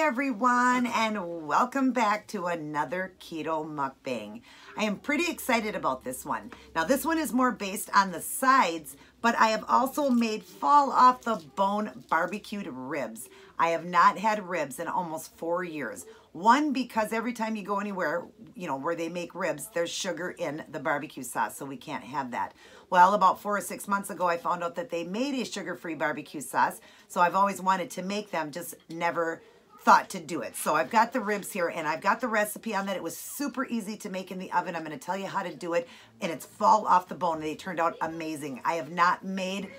everyone, and welcome back to another keto mukbang. I am pretty excited about this one. Now this one is more based on the sides, but I have also made fall off the bone barbecued ribs. I have not had ribs in almost 4 years. One, because every time you go anywhere, you know, where they make ribs, there's sugar in the barbecue sauce, so we can't have that. Well, about 4 or 6 months ago, I found out that they made a sugar-free barbecue sauce, so I've always wanted to make them, just never thought to do it. So I've got the ribs here, and I've got the recipe on that. It was super easy to make in the oven. I'm going to tell you how to do it, and it's fall off the bone. They turned out amazing. I have not made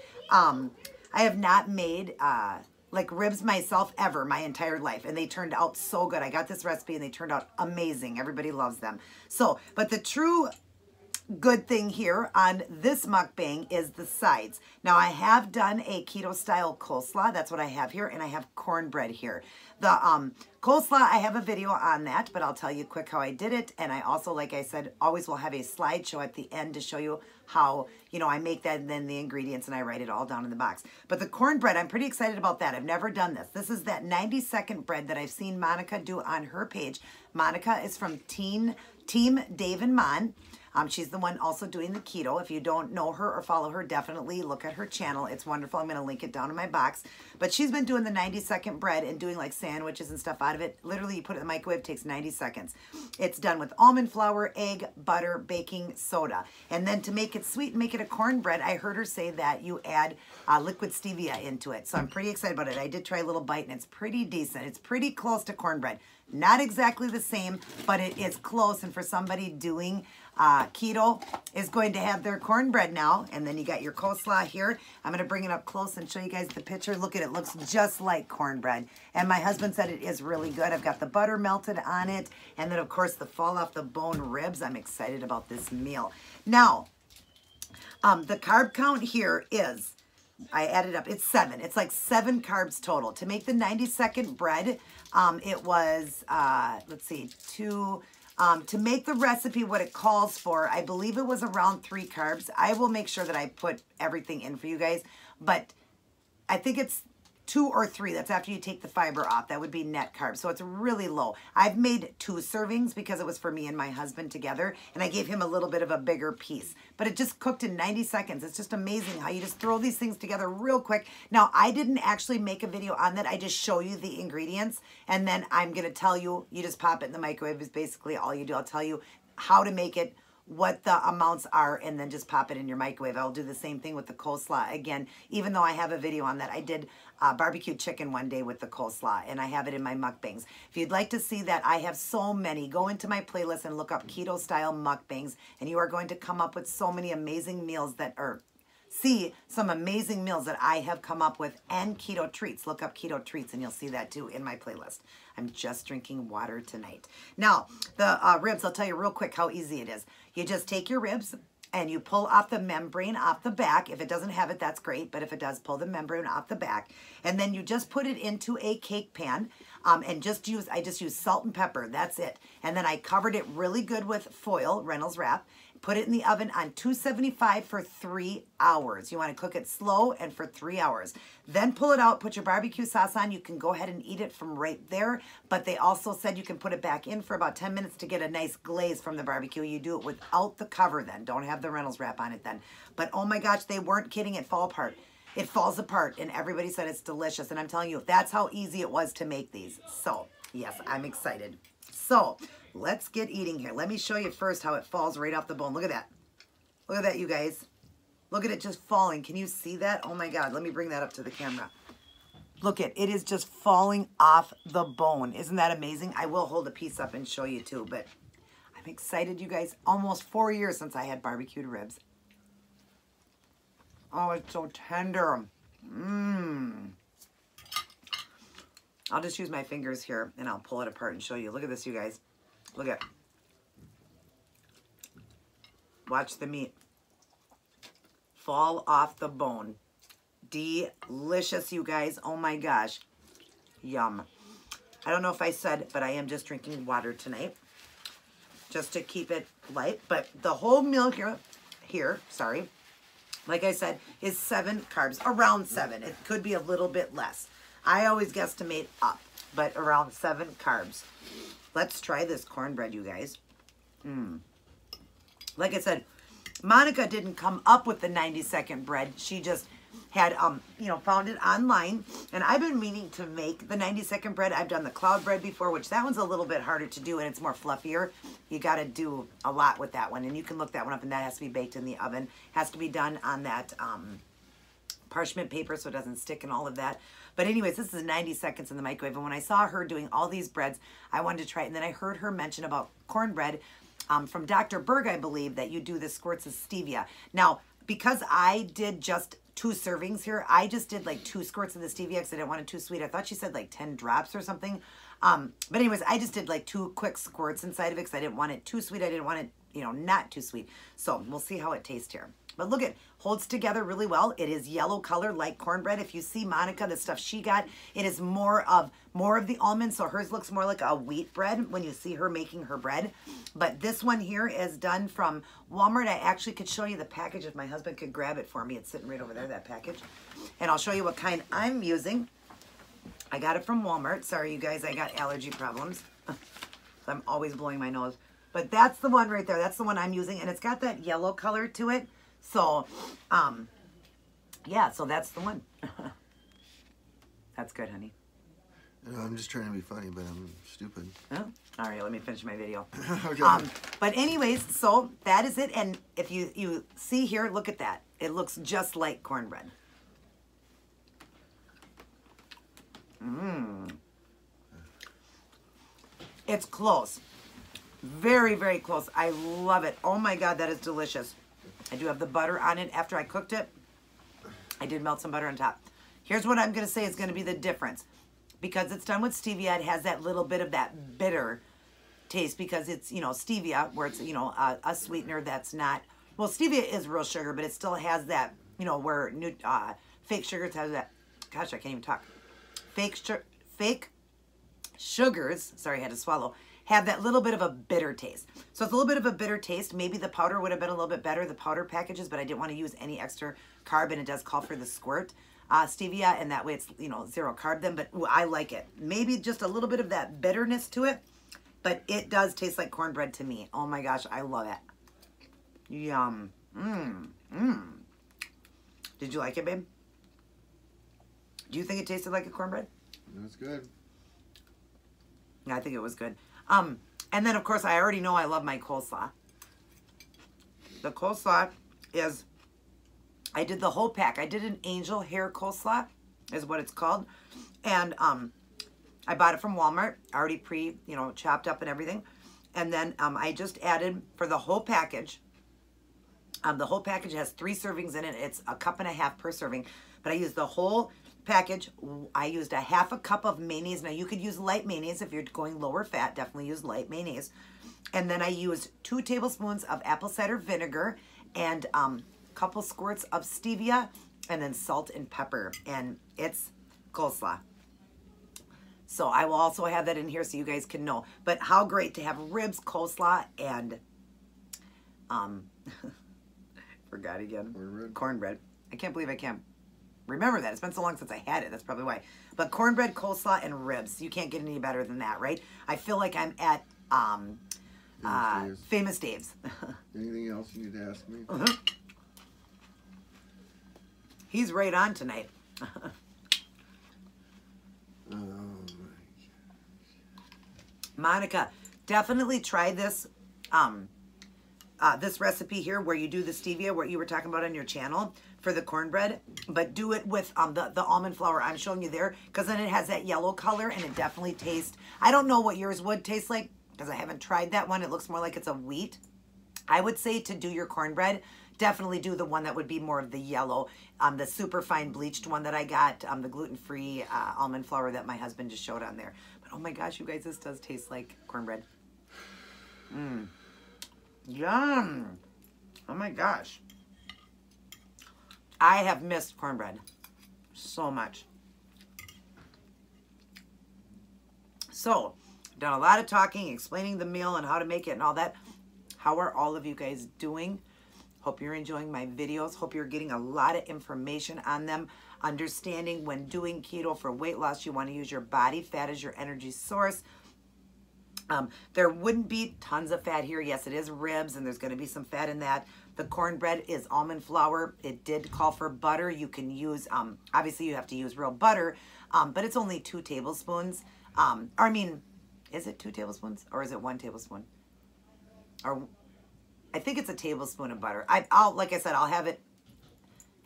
like ribs myself ever my entire life, and they turned out so good. I got this recipe and they turned out amazing. Everybody loves them. So, but the true good thing here on this mukbang is the sides. Now I have done a keto style coleslaw. That's what I have here, and I have cornbread here. The coleslaw, I have a video on that, but I'll tell you quick how I did it. And I also, like I said, always will have a slideshow at the end to show you how, you know, I make that and then the ingredients and I write it all down in the box. But the cornbread, I'm pretty excited about that. I've never done this. This is that 90-second bread that I've seen Monica do on her page. Monica is from Team Dave and Mon. She's the one also doing the keto. If you don't know her or follow her, definitely look at her channel. It's wonderful. I'm going to link it down in my box. But she's been doing the 90-second bread and doing like sandwiches and stuff out of it. Literally, you put it in the microwave, it takes 90 seconds. It's done with almond flour, egg, butter, baking soda. And then to make it sweet and make it a cornbread, I heard her say that you add liquid stevia into it. So I'm pretty excited about it. I did try a little bite, and it's pretty decent. It's pretty close to cornbread. Not exactly the same, but it is close. And for somebody doing keto is going to have their cornbread now. And then you got your coleslaw here. I'm going to bring it up close and show you guys the picture. Look at it. It looks just like cornbread. And my husband said it is really good. I've got the butter melted on it. And then, of course, the fall off the bone ribs. I'm excited about this meal. Now, the carb count here is, I added up, it's 7. It's like 7 carbs total. To make the 90-second bread, it was, let's see, to make the recipe what it calls for, I believe it was around 3 carbs. I will make sure that I put everything in for you guys, but I think it's 2 or 3. That's after you take the fiber off. That would be net carbs. So it's really low. I've made 2 servings because it was for me and my husband together, and I gave him a little bit of a bigger piece. But it just cooked in 90 seconds. It's just amazing how you just throw these things together real quick. Now, I didn't actually make a video on that. I just show you the ingredients, and then I'm going to tell you, you just pop it in the microwave is basically all you do. I'll tell you how to make it, what the amounts are, and then just pop it in your microwave. I'll do the same thing with the coleslaw. Again, even though I have a video on that, I did barbecue chicken one day with the coleslaw, and I have it in my mukbangs. If you'd like to see that, I have so many. Go into my playlist and look up keto style mukbangs, and you are going to come up with so many amazing meals that are, see some amazing meals that I have come up with, and keto treats. Look up keto treats and you'll see that too in my playlist. I'm just drinking water tonight. Now, the ribs, I'll tell you real quick how easy it is. You just take your ribs and you pull off the membrane off the back. If it doesn't have it, that's great. But if it does, pull the membrane off the back. And then you just put it into a cake pan and I just use salt and pepper. That's it. And then I covered it really good with foil, Reynolds wrap. Put it in the oven on 275 for 3 hours. You want to cook it slow and for 3 hours. Then pull it out, put your barbecue sauce on. You can go ahead and eat it from right there. But they also said you can put it back in for about 10 minutes to get a nice glaze from the barbecue. You do it without the cover then. Don't have the Reynolds wrap on it then. But oh my gosh, they weren't kidding. It fall apart. It falls apart, and everybody said it's delicious. And I'm telling you, that's how easy it was to make these. So, yes, I'm excited. So, let's get eating here. Let me show you first how it falls right off the bone. Look at that. Look at that, you guys. Look at it just falling. Can you see that? Oh my God. Let me bring that up to the camera. Look at it. Is just falling off the bone. Isn't that amazing? I will hold a piece up and show you too, but I'm excited, you guys. Almost 4 years since I had barbecued ribs. Oh, it's so tender. I'll just use my fingers here and I'll pull it apart and show you. Look at this, you guys. Look at. Watch the meat fall off the bone. Delicious, you guys. Oh my gosh. Yum. I don't know if I said, but I am just drinking water tonight just to keep it light. But the whole meal here, sorry, like I said, is 7 carbs, around 7. It could be a little bit less. I always guesstimate up. but around 7 carbs. Let's try this cornbread, you guys. Like I said, Monica didn't come up with the 90-second bread. She just had, you know, found it online. And I've been meaning to make the 90-second bread. I've done the cloud bread before, which that one's a little bit harder to do and it's more fluffier. You got to do a lot with that one. And you can look that one up, and that has to be baked in the oven. Has to be done on that parchment paper so it doesn't stick and all of that. But anyways, this is 90 seconds in the microwave. And when I saw her doing all these breads, I wanted to try it. And then I heard her mention about cornbread from Dr. Berg, I believe, that you do the squirts of stevia. Now, because I did just 2 servings here, I just did like 2 squirts of the stevia because I didn't want it too sweet. I thought she said like 10 drops or something. But anyways, I just did like 2 quick squirts inside of it because I didn't want it too sweet. I didn't want it, you know, not too sweet. So we'll see how it tastes here. But look, it holds together really well. It is yellow color like cornbread. If you see Monica, the stuff she got, it is more of the almond. So hers looks more like a wheat bread when you see her making her bread. But this one here is done from Walmart. I actually could show you the package if my husband could grab it for me. It's sitting right over there, that package. And I'll show you what kind I'm using. I got it from Walmart. Sorry, you guys, I got allergy problems. I'm always blowing my nose. But that's the one right there. That's the one I'm using. And it's got that yellow color to it. So, yeah, so that's the one. That's good, honey. No, I'm just trying to be funny, but I'm stupid. Oh, all right, let me finish my video. Okay. But anyways, so that is it. And if you see here, look at that. It looks just like cornbread. It's close. Very, very close. I love it. Oh my God, that is delicious. I do have the butter on it. After I cooked it, I did melt some butter on top. Here's what I'm going to say is going to be the difference. Because it's done with stevia, it has that little bit of that bitter taste because it's, you know, stevia, where it's, you know, a sweetener that's not, well, stevia is real sugar, but it still has that, you know, where fake sugars have that, gosh, I can't even talk. Fake sugars, sorry, I had to swallow, have that little bit of a bitter taste. So it's a little bit of a bitter taste. Maybe the powder would have been a little bit better, the powder packages, but I didn't want to use any extra carb, and it does call for the squirt stevia, and that way it's, you know, 0 carb then, but ooh, I like it. Maybe just a little bit of that bitterness to it, but it does taste like cornbread to me. Oh my gosh, I love it. Yum. Did you like it, babe? Do you think it tasted like a cornbread? It was good. Yeah, I think it was good. And then, of course, I already know I love my coleslaw. The coleslaw is, I did the whole pack. I did an angel hair coleslaw, is what it's called. And I bought it from Walmart, already chopped up and everything. And then I just added, for the whole package, the whole package has 3 servings in it. It's a 1.5 cups per serving. But I used the whole package. I used a 1/2 cup of mayonnaise. Now you could use light mayonnaise if you're going lower fat. Definitely use light mayonnaise. And then I used 2 tablespoons of apple cider vinegar and a couple squirts of stevia, and then salt and pepper. And it's coleslaw. So I will also have that in here so you guys can know. But how great to have ribs, coleslaw, and forgot again. Cornbread. I can't believe I can't remember that. It's been so long since I had it. That's probably why. But cornbread, coleslaw, and ribs. You can't get any better than that, right? I feel like I'm at Famous Dave's. Anything else you need to ask me? He's right on tonight. Oh my gosh. Monica, definitely try this this recipe here where you do the stevia, what you were talking about on your channel for the cornbread, but do it with the almond flour I'm showing you there, because then it has that yellow color and it definitely tastes, I don't know what yours would taste like because I haven't tried that one. It looks more like it's a wheat. I would say to do your cornbread, definitely do the one that would be more of the yellow, the super fine bleached one that I got, the gluten-free almond flour that my husband just showed on there. But oh my gosh, you guys, this does taste like cornbread. Yum. Oh my gosh. I have missed cornbread so much. So, done a lot of talking, explaining the meal and how to make it and all that. How are all of you guys doing? Hope you're enjoying my videos. Hope you're getting a lot of information on them. understanding when doing keto for weight loss, you want to use your body fat as your energy source. There wouldn't be tons of fat here. Yes, it is ribs, and there's going to be some fat in that. The cornbread is almond flour. It did call for butter. You can use, obviously you have to use real butter, but it's only 2 tablespoons. I mean, is it 2 tablespoons or is it 1 tablespoon? Or I think it's a tablespoon of butter. I'll, like I said, I'll have it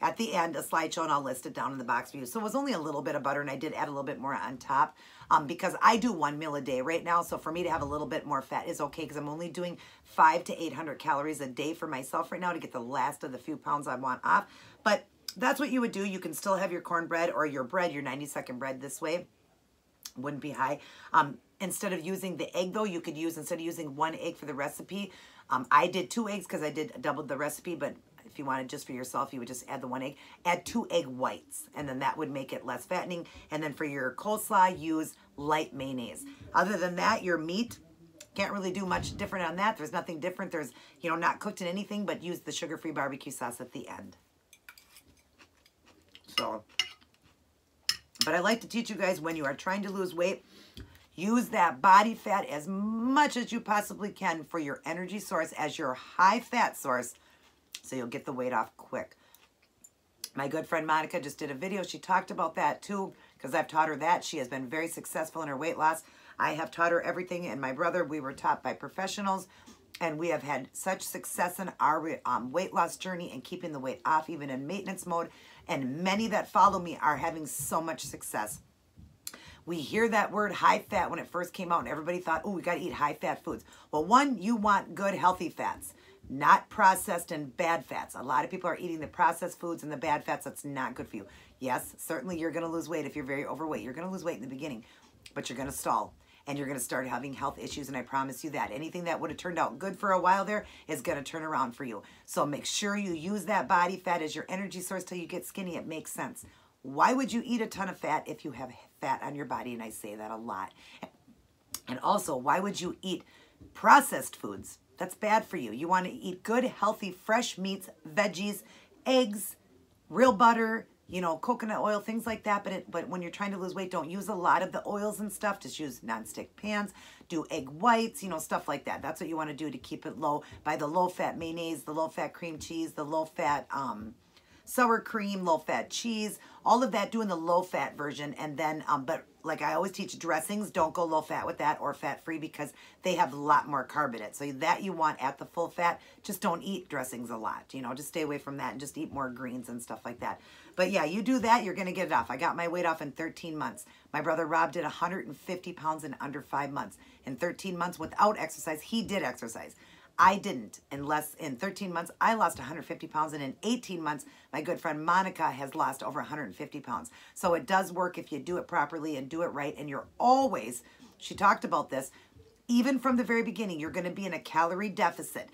at the end, a slideshow, and I'll list it down in the box for you. So it was only a little bit of butter, and I did add a little bit more on top because I do 1 meal a day right now. So for me to have a little bit more fat is okay because I'm only doing 500 to 800 calories a day for myself right now to get the last of the few pounds I want off. But that's what you would do. You can still have your cornbread or your bread, your 90-second bread this way. Wouldn't be high. Instead of using the egg, though, you could use, instead of using 1 egg for the recipe, I did 2 eggs because I did double the recipe, but if you wanted just for yourself, you would just add the 1 egg. Add 2 egg whites, and then that would make it less fattening. And then for your coleslaw, use light mayonnaise. Other than that, your meat, can't really do much different on that. There's nothing different. There's, you know, not cooked in anything, but use the sugar-free barbecue sauce at the end. So, but I like to teach you guys when you are trying to lose weight, use that body fat as much as you possibly can for your energy source as your high fat source, so you'll get the weight off quick. My good friend Monica just did a video. She talked about that too, because I've taught her that. She has been very successful in her weight loss. I have taught her everything, and my brother, we were taught by professionals, and we have had such success in our weight loss journey and keeping the weight off, even in maintenance mode, and many that follow me are having so much success. We hear that word high fat when it first came out, and everybody thought, oh, we got to eat high fat foods. Well, one, you want good, healthy fats, not processed and bad fats. A lot of people are eating the processed foods and the bad fats. That's not good for you. Yes, certainly you're going to lose weight if you're very overweight. You're going to lose weight in the beginning, but you're going to stall, and you're going to start having health issues, and I promise you that. Anything that would have turned out good for a while there is going to turn around for you. So make sure you use that body fat as your energy source till you get skinny. It makes sense. Why would you eat a ton of fat if you have fat on your body? And I say that a lot. And also, why would you eat processed foods? That's bad for you. You want to eat good, healthy, fresh meats, veggies, eggs, real butter, you know, coconut oil, things like that. But when you're trying to lose weight, don't use a lot of the oils and stuff. Just use nonstick pans. Do egg whites, you know, stuff like that. That's what you want to do to keep it low. Buy the low-fat mayonnaise, the low-fat cream cheese, the low-fat sour cream, low-fat cheese, all of that, doing the low-fat version. And then, but like I always teach, dressings, don't go low-fat with that or fat-free because they have a lot more carb in it. So that you want at the full fat. Just don't eat dressings a lot. You know, just stay away from that and just eat more greens and stuff like that. But yeah, you do that, you're going to get it off. I got my weight off in 13 months. My brother Rob did 150 pounds in under 5 months. In 13 months without exercise, he did exercise. I didn't. In 13 months, I lost 150 pounds. And in 18 months, my good friend Monica has lost over 150 pounds. So it does work if you do it properly and do it right. And you're always, she talked about this, even from the very beginning, you're going to be in a calorie deficit.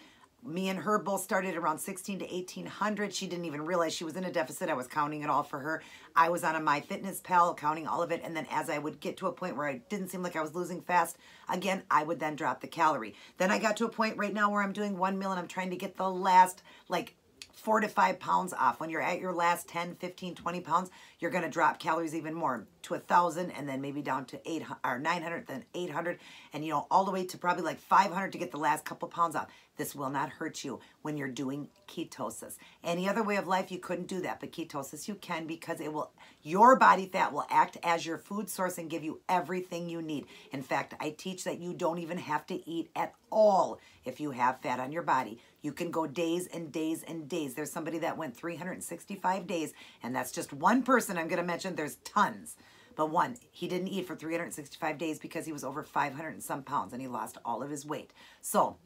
Me and her both started around 16 to 1800. She didn't even realize she was in a deficit. I was counting it all for her. I was on a MyFitnessPal counting all of it. And then as I would get to a point where I didn't seem like I was losing fast, again, I would then drop the calorie. Then I got to a point right now where I'm doing 1 meal and I'm trying to get the last like 4 to 5 pounds off. When you're at your last 10, 15, 20 pounds, you're going to drop calories even more to 1,000 and then maybe down to 800 or 900, then 800, and you know, all the way to probably like 500 to get the last couple pounds off. This will not hurt you when you're doing ketosis. Any other way of life, you couldn't do that, but ketosis you can because it will, your body fat will act as your food source and give you everything you need. In fact, I teach that you don't even have to eat at all if you have fat on your body. You can go days and days and days. There's somebody that went 365 days, and that's just one person I'm going to mention. There's tons. But one, he didn't eat for 365 days because he was over 500 and some pounds, and he lost all of his weight. So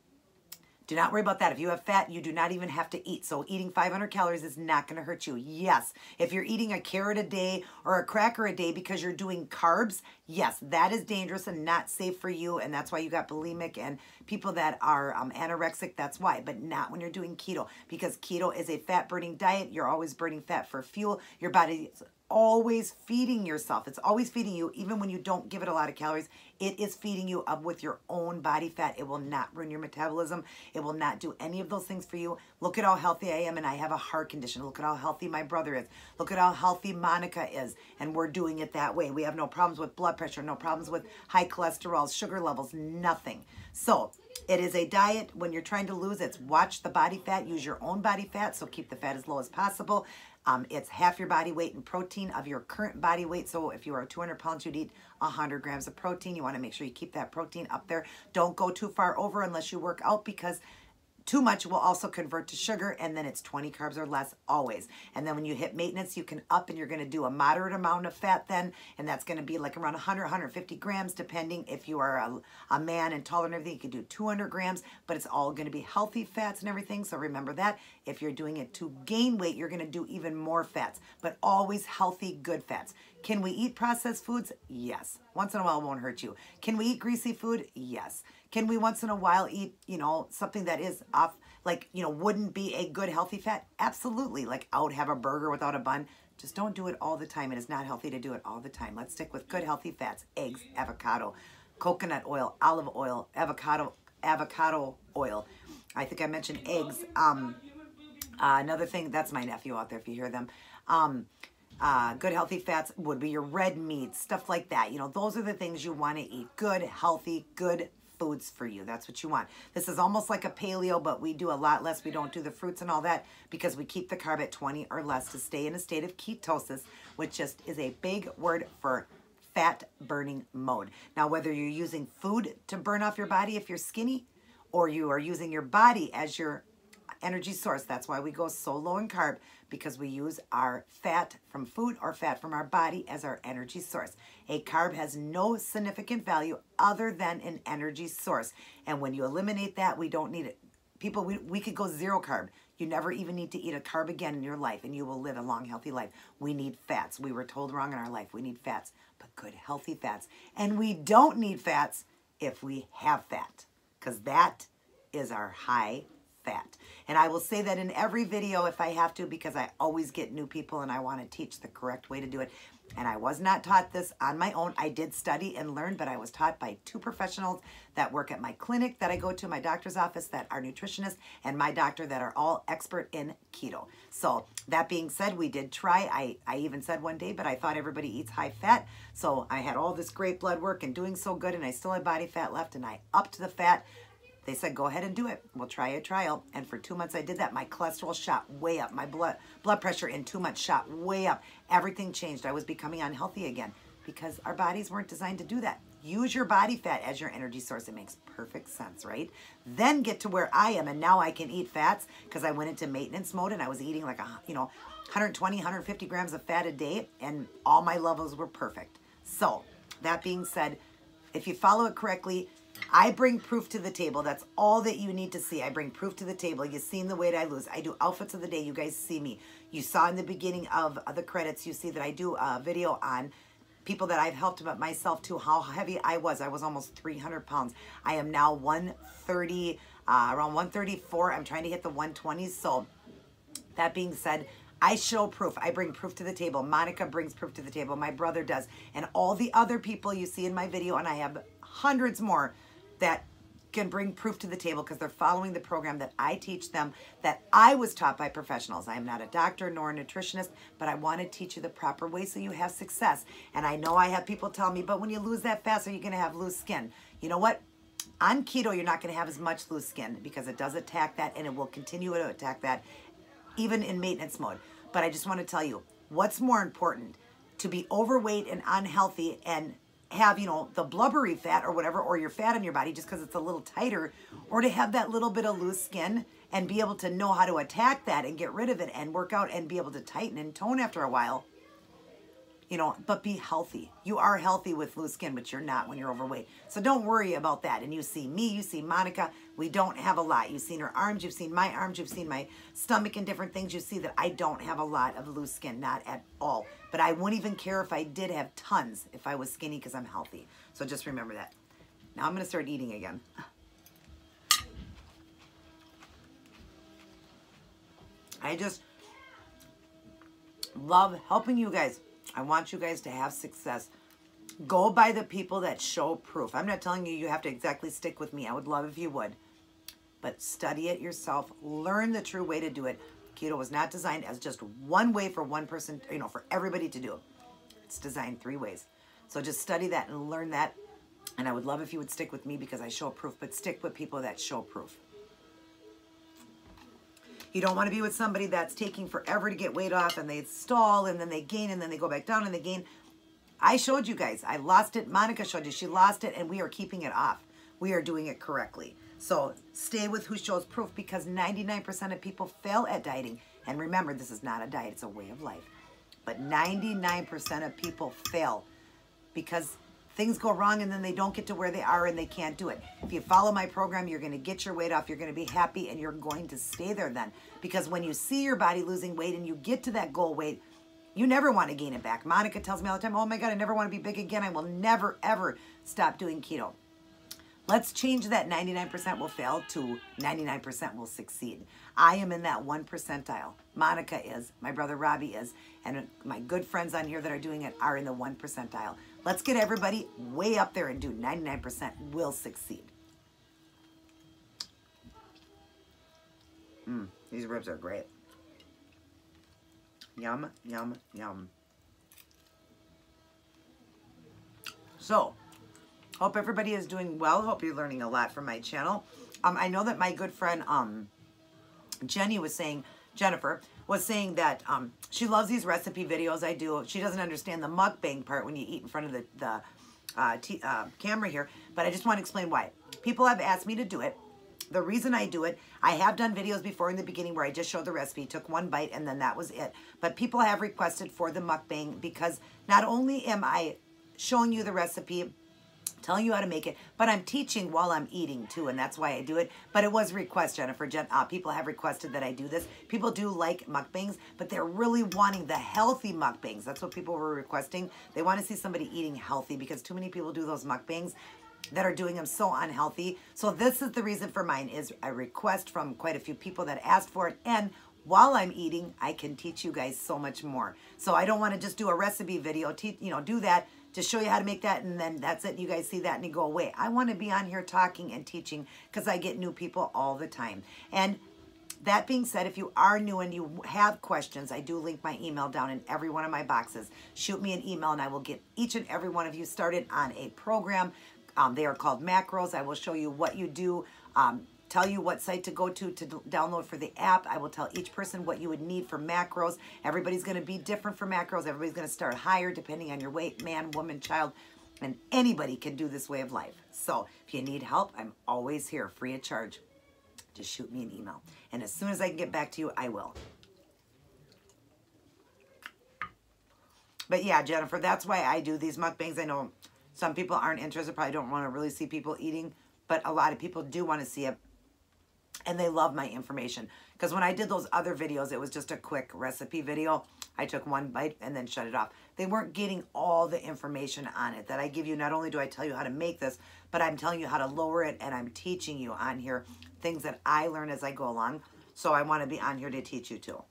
do not worry about that. If you have fat, you do not even have to eat. So eating 500 calories is not going to hurt you. Yes, if you're eating a carrot a day or a cracker a day because you're doing carbs, yes, that is dangerous and not safe for you. And that's why you got bulimic and people that are anorexic. That's why. But not when you're doing keto, because keto is a fat-burning diet. You're always burning fat for fuel. Your body is always feeding yourself. It's always feeding you. Even when you don't give it a lot of calories, It is feeding you up with your own body fat. It will not ruin your metabolism. It will not do any of those things for you. Look at how healthy I am, and I have a heart condition. Look at how healthy my brother is. Look at how healthy Monica is, and we're doing it that way. We have no problems with blood pressure, no problems with high cholesterol, sugar levels, nothing. So it is a diet. When you're trying to lose, it's watch the body fat. Use your own body fat, so keep the fat as low as possible. It's half your body weight in protein of your current body weight. So if you are 200 pounds, you'd eat 100 grams of protein. You want to make sure you keep that protein up there. Don't go too far over unless you work out, because too much will also convert to sugar, and then it's 20 carbs or less always. And then when you hit maintenance, you can up, and you're going to do a moderate amount of fat then, and that's going to be like around 100, 150 grams, depending if you are a man and taller and everything. You can do 200 grams, but it's all going to be healthy fats and everything. So remember that. If you're doing it to gain weight, you're going to do even more fats, but always healthy, good fats. Can we eat processed foods? Yes. Once in a while it won't hurt you. Can we eat greasy food? Yes. Can we once in a while eat, something that is off, like, wouldn't be a good healthy fat? Absolutely. Like, I would have a burger without a bun. Just don't do it all the time. It is not healthy to do it all the time. Let's stick with good healthy fats: eggs, avocado, coconut oil, olive oil, avocado oil. I think I mentioned eggs. Another thing, that's my nephew out there if you hear them. Good healthy fats would be your red meats, stuff like that. Those are the things you want to eat. Good, healthy, good foods for you. That's what you want. This is almost like a paleo, but we do a lot less. We don't do the fruits and all that because we keep the carb at 20 or less to stay in a state of ketosis, which just is a big word for fat burning mode. Now, whether you're using food to burn off your body if you're skinny, or you are using your body as your energy source, that's why we go so low in carb, because we use our fat from food or fat from our body as our energy source. A carb has no significant value other than an energy source. And when you eliminate that, we don't need it. People, we could go zero carb. You never even need to eat a carb again in your life, and you will live a long, healthy life. We need fats. We were told wrong in our life. We need fats, but good, healthy fats. And we don't need fats if we have fat, because that is our high fat. And I will say that in every video if I have to, because I always get new people and I want to teach the correct way to do it. And I was not taught this on my own. I did study and learn, but I was taught by two professionals that work at my clinic that I go to, my doctor's office, that are nutritionists, and my doctor, that are all expert in keto. So that being said, we did try. I even said one day, but I thought everybody eats high fat. So I had all this great blood work and doing so good, and I still had body fat left, and I upped the fat. They said, go ahead and do it. We'll try a trial. And for 2 months I did that. My cholesterol shot way up. My blood pressure in 2 months shot way up. Everything changed. I was becoming unhealthy again because our bodies weren't designed to do that. Use your body fat as your energy source. It makes perfect sense, right? Then get to where I am, and now I can eat fats because I went into maintenance mode, and I was eating like 120, 150 grams of fat a day, and all my levels were perfect. So that being said, if you follow it correctly, I bring proof to the table. That's all that you need to see. I bring proof to the table. You've seen the weight I lose. I do outfits of the day. You guys see me. You saw in the beginning of the credits, you see that I do a video on people that I've helped, but myself too, how heavy I was. I was almost 300 pounds. I am now 130, around 134. I'm trying to hit the 120s. So that being said, I show proof. I bring proof to the table. Monica brings proof to the table. My brother does. And all the other people you see in my video, and I have hundreds more that can bring proof to the table because they're following the program that I teach them, that I was taught by professionals. I am not a doctor nor a nutritionist, but I want to teach you the proper way so you have success. And I know I have people tell me, but when you lose that fast, are you going to have loose skin? You know what? On keto, you're not going to have as much loose skin because it does attack that, and it will continue to attack that even in maintenance mode. But I just want to tell you, what's more important? To be overweight and unhealthy and have, the blubbery fat or whatever, or your fat on your body just because it's a little tighter, or to have that little bit of loose skin and be able to know how to attack that and get rid of it and work out and be able to tighten and tone after a while, but be healthy. You are healthy with loose skin, but you're not when you're overweight. So don't worry about that. And you see me, you see Monica, we don't have a lot. You've seen her arms, you've seen my arms, you've seen my stomach and different things. You see that I don't have a lot of loose skin, not at all. But I wouldn't even care if I did have tons if I was skinny because I'm healthy. So just remember that. Now I'm going to start eating again. I just love helping you guys. I want you guys to have success. Go by the people that show proof. I'm not telling you you have to exactly stick with me. I would love if you would. But study it yourself. Learn the true way to do it. Keto was not designed as just one way for one person, you know, for everybody to do. It's designed 3 ways. So just study that and learn that. And I would love if you would stick with me because I show proof, but stick with people that show proof. You don't want to be with somebody that's taking forever to get weight off and they stall and then they gain and then they go back down and they gain. I showed you guys. I lost it. Monica showed you. She lost it and we are keeping it off. We are doing it correctly. So stay with who shows proof because 99% of people fail at dieting. And remember, this is not a diet. It's a way of life. But 99% of people fail because things go wrong and then they don't get to where they are and they can't do it. If you follow my program, you're going to get your weight off. You're going to be happy and you're going to stay there then. Because when you see your body losing weight and you get to that goal weight, you never want to gain it back. Monica tells me all the time, oh my God, I never want to be big again. I will never, ever stop doing keto. Let's change that 99% will fail to 99% will succeed. I am in that 1 percentile. Monica is, my brother Robbie is, and my good friends on here that are doing it are in the 1 percentile. Let's get everybody way up there and do 99% will succeed. These ribs are great. Yum, yum, yum. So, hope everybody is doing well. Hope you're learning a lot from my channel. I know that my good friend Jennifer was saying that she loves these recipe videos I do. She doesn't understand the mukbang part when you eat in front of the camera here, but I just want to explain why. People have asked me to do it. The reason I do it, I have done videos before in the beginning where I just showed the recipe, took 1 bite, and then that was it. But people have requested for the mukbang because not only am I showing you the recipe, telling you how to make it, but I'm teaching while I'm eating too, and that's why I do it. But it was a request, Jennifer. People have requested that I do this. People do like mukbangs, but they're really wanting the healthy mukbangs. That's what people were requesting. They want to see somebody eating healthy because too many people do those mukbangs that are doing them so unhealthy. So this is the reason for mine, is a request from quite a few people that asked for it, and while I'm eating, I can teach you guys so much more. So I don't want to just do a recipe video, do that, to show you how to make that, and then that's it. You guys see that and you go away. I want to be on here talking and teaching because I get new people all the time. And that being said, if you are new and you have questions, I do link my email down in every one of my boxes. Shoot me an email and I will get each and every one of you started on a program. They are called macros. I will show you what you do, tell you what site to go to download for the app. I will tell each person what you would need for macros. Everybody's going to be different for macros. Everybody's going to start higher depending on your weight, man, woman, child, and anybody can do this way of life. So if you need help, I'm always here, free of charge. Just shoot me an email. And as soon as I can get back to you, I will. But yeah, Jennifer, that's why I do these mukbangs. I know some people aren't interested, probably don't want to really see people eating, but a lot of people do want to see it. And they love my information. Because when I did those other videos, it was just a quick recipe video. I took 1 bite and then shut it off. They weren't getting all the information on it that I give you. Not only do I tell you how to make this, but I'm telling you how to lower it, and I'm teaching you on here things that I learn as I go along. So I want to be on here to teach you too.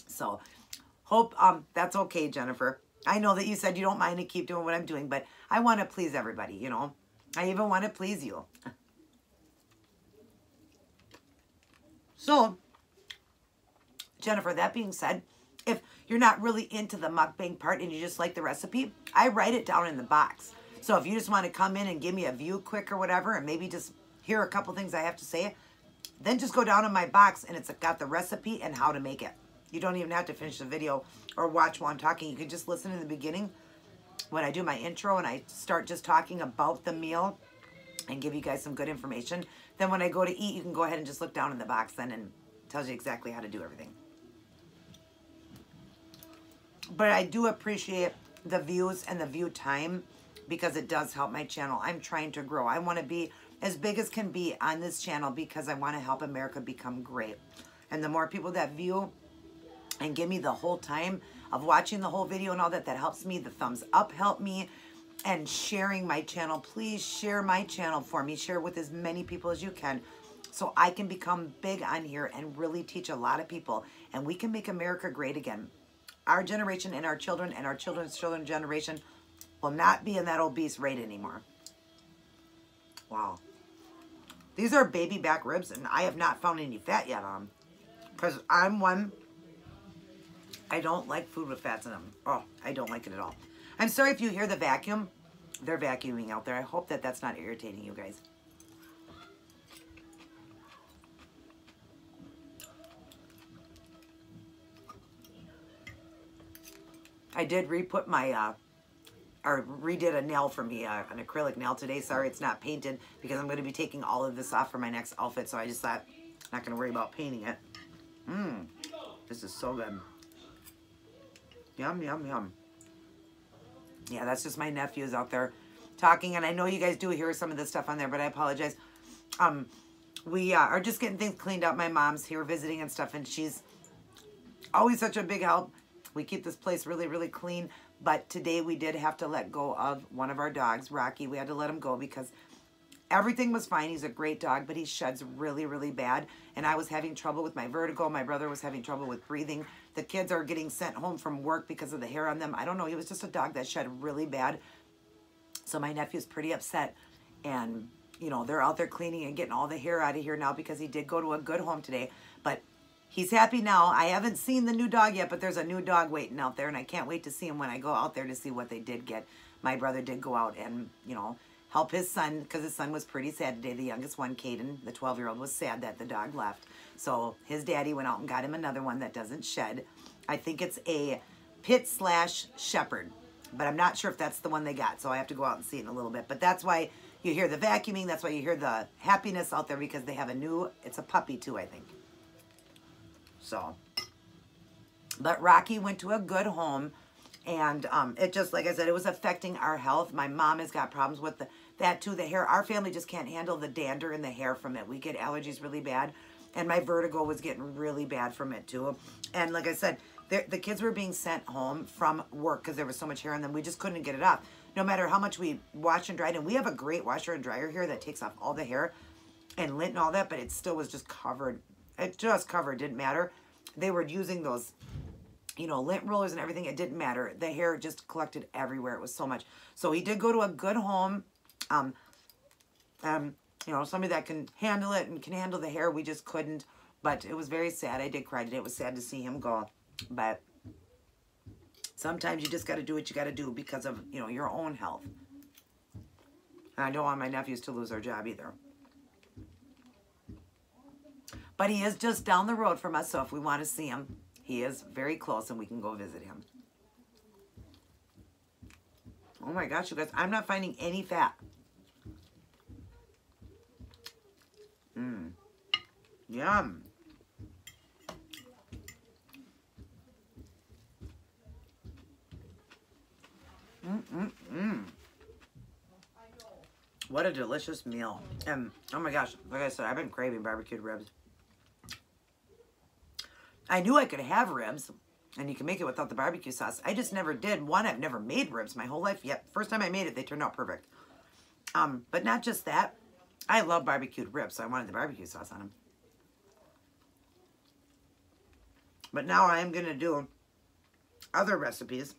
So hope that's okay, Jennifer. I know that you said you don't mind to keep doing what I'm doing, but I want to please everybody, you know. I even want to please you. So, Jennifer, that being said, if you're not really into the mukbang part and you just like the recipe, I write it down in the box. So if you just want to come in and give me a view quick or whatever, and maybe just hear a couple things I have to say, then just go down in my box and it's got the recipe and how to make it. You don't even have to finish the video or watch while I'm talking. You can just listen in the beginning when I do my intro and I start just talking about the meal and give you guys some good information. Then when I go to eat, you can go ahead and just look down in the box then, and it tells you exactly how to do everything. But I do appreciate the views and the view time because it does help my channel. I'm trying to grow. I want to be as big as can be on this channel because I want to help America become great. And the more people that view and give me the whole time of watching the whole video and all that, that helps me. The thumbs up help me. And sharing my channel. Please share my channel for me. Share with as many people as you can so I can become big on here and really teach a lot of people. And we can make America great again. Our generation and our children and our children's children's generation will not be in that obese rate anymore. Wow. These are baby back ribs, and I have not found any fat yet on them. Because I'm one, I don't like food with fats in them. Oh, I don't like it at all. I'm sorry if you hear the vacuum. They're vacuuming out there. I hope that that's not irritating you guys. I did re-put my, or redid a nail for me, an acrylic nail today. Sorry it's not painted because I'm going to be taking all of this off for my next outfit. So I just thought, not going to worry about painting it. Mmm, this is so good. Yum, yum, yum. Yeah, that's just my nephews out there talking. And I know you guys do hear some of this stuff on there, but I apologize. We are just getting things cleaned up. My mom's here visiting and stuff, and she's always such a big help. We keep this place really, really clean. But today we did have to let go of one of our dogs, Rocky. We had to let him go because everything was fine. He's a great dog, but he sheds really, really bad. And I was having trouble with my vertigo. My brother was having trouble with breathing. The kids are getting sent home from work because of the hair on them. I don't know. He was just a dog that shed really bad. So my nephew's pretty upset. And, you know, they're out there cleaning and getting all the hair out of here now because he did go to a good home today. But he's happy now. I haven't seen the new dog yet, but there's a new dog waiting out there. And I can't wait to see him when I go out there to see what they did get. My brother did go out and, you know, help his son because his son was pretty sad today. The youngest one, Caden, the 12-year-old, was sad that the dog left. So his daddy went out and got him another one that doesn't shed. I think it's a pit/shepherd, but I'm not sure if that's the one they got. So I have to go out and see it in a little bit. But that's why you hear the vacuuming. That's why you hear the happiness out there because they have a new, it's a puppy too, I think. So, but Rocky went to a good home. And it just, like I said, it was affecting our health. My mom has got problems with that too. The hair, our family just can't handle the dander in the hair from it. We get allergies really bad. And my vertigo was getting really bad from it too. And like I said, the kids were being sent home from work because there was so much hair on them. We just couldn't get it off. No matter how much we wash and dried. And we have a great washer and dryer here that takes off all the hair and lint and all that. But it still was just covered. It just covered. Didn't matter. They were using those, you know, lint rollers and everything. It didn't matter. The hair just collected everywhere. It was so much. So he did go to a good home. You know, somebody that can handle it and can handle the hair. We just couldn't. But it was very sad. I did cry today. It was sad to see him go. But sometimes you just got to do what you got to do because of, you know, your own health. And I don't want my nephews to lose their job either. But he is just down the road from us. So if we want to see him, he is very close and we can go visit him. Oh my gosh, you guys, I'm not finding any fat. Mmm. Yum. What a delicious meal. And oh my gosh, like I said, I've been craving barbecued ribs. I knew I could have ribs, and you can make it without the barbecue sauce. I just never did. One, I've never made ribs my whole life yet. First time I made it, they turned out perfect. But not just that. I love barbecued ribs, so I wanted the barbecue sauce on them. But now I am going to do other recipes.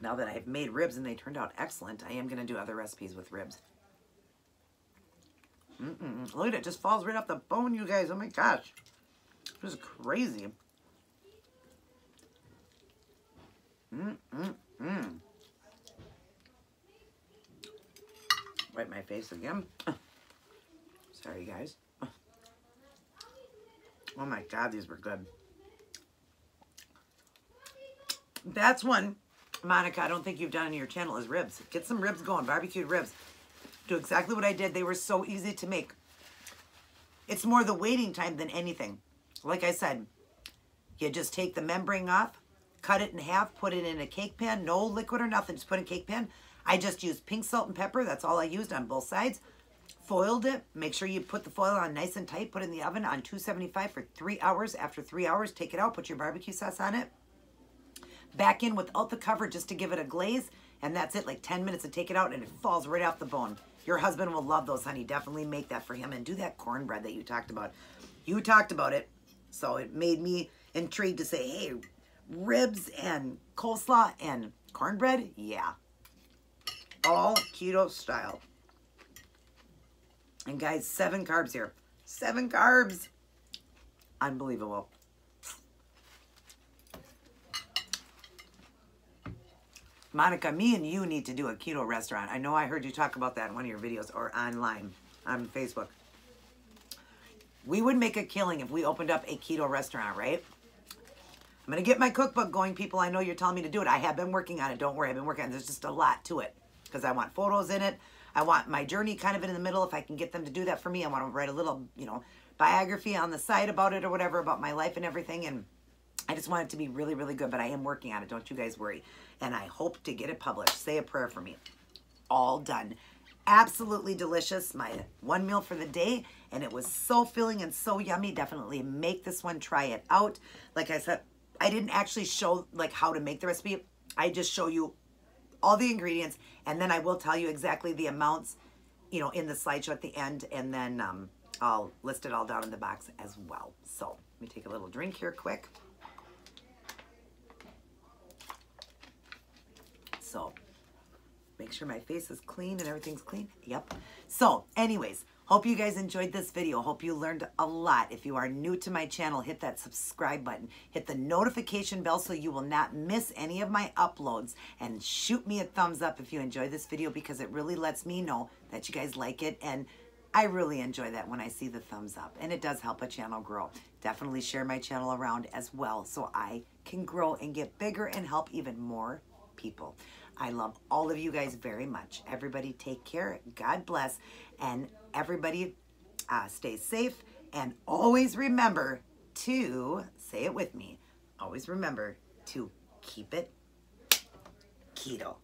Now that I've made ribs and they turned out excellent, I am going to do other recipes with ribs. Look at it. It just falls right off the bone, you guys. Oh my gosh. This is crazy. Wipe my face again. Sorry, guys. Oh my God, these were good. That's one, Monica, I don't think you've done on your channel is ribs. Get some ribs going, barbecued ribs. Do exactly what I did. They were so easy to make. It's more the waiting time than anything. Like I said, you just take the membrane off, cut it in half, put it in a cake pan, no liquid or nothing, just put it in a cake pan. I just used pink salt and pepper. That's all I used on both sides. Foiled it. Make sure you put the foil on nice and tight. Put it in the oven on 275 for 3 hours. After 3 hours, take it out. Put your barbecue sauce on it. Back in without the cover just to give it a glaze. And that's it, like 10 minutes to take it out and it falls right off the bone. Your husband will love those, honey. Definitely make that for him. And do that cornbread that you talked about. You talked about it. So it made me intrigued to say, hey, ribs and coleslaw and Cornbread? Yeah. All keto style. And guys, 7 carbs here. 7 carbs. Unbelievable. Monica, me and you need to do a keto restaurant. I know I heard you talk about that in one of your videos or online on Facebook. We would make a killing if we opened up a keto restaurant, right? I'm going to get my cookbook going, people. I know you're telling me to do it. I have been working on it. Don't worry. I've been working on it. There's just a lot to it because I want photos in it. I want my journey kind of in the middle if I can get them to do that for me. I want to write a little, you know, biography on the side about it or whatever, about my life and everything. And I just want it to be really, really good, but I am working on it. Don't you guys worry. And I hope to get it published. Say a prayer for me. All done. Absolutely delicious. My one meal for the day. And it was so filling and so yummy. Definitely make this one. Try it out. Like I said, I didn't actually show like how to make the recipe. I just show you all the ingredients. And then I will tell you exactly the amounts, you know, in the slideshow at the end. And then I'll list it all down in the box as well. So let me take a little drink here quick. So make sure my face is clean and everything's clean. Yep. So anyways, hope you guys enjoyed this video. Hope you learned a lot. If you are new to my channel, hit that subscribe button. Hit the notification bell so you will not miss any of my uploads. And shoot me a thumbs up if you enjoyed this video because it really lets me know that you guys like it. And I really enjoy that when I see the thumbs up. And it does help a channel grow. Definitely share my channel around as well so I can grow and get bigger and help even more people. I love all of you guys very much. Everybody take care. God bless. And everybody stay safe. And always remember to, say it with me, always remember to keep it keto.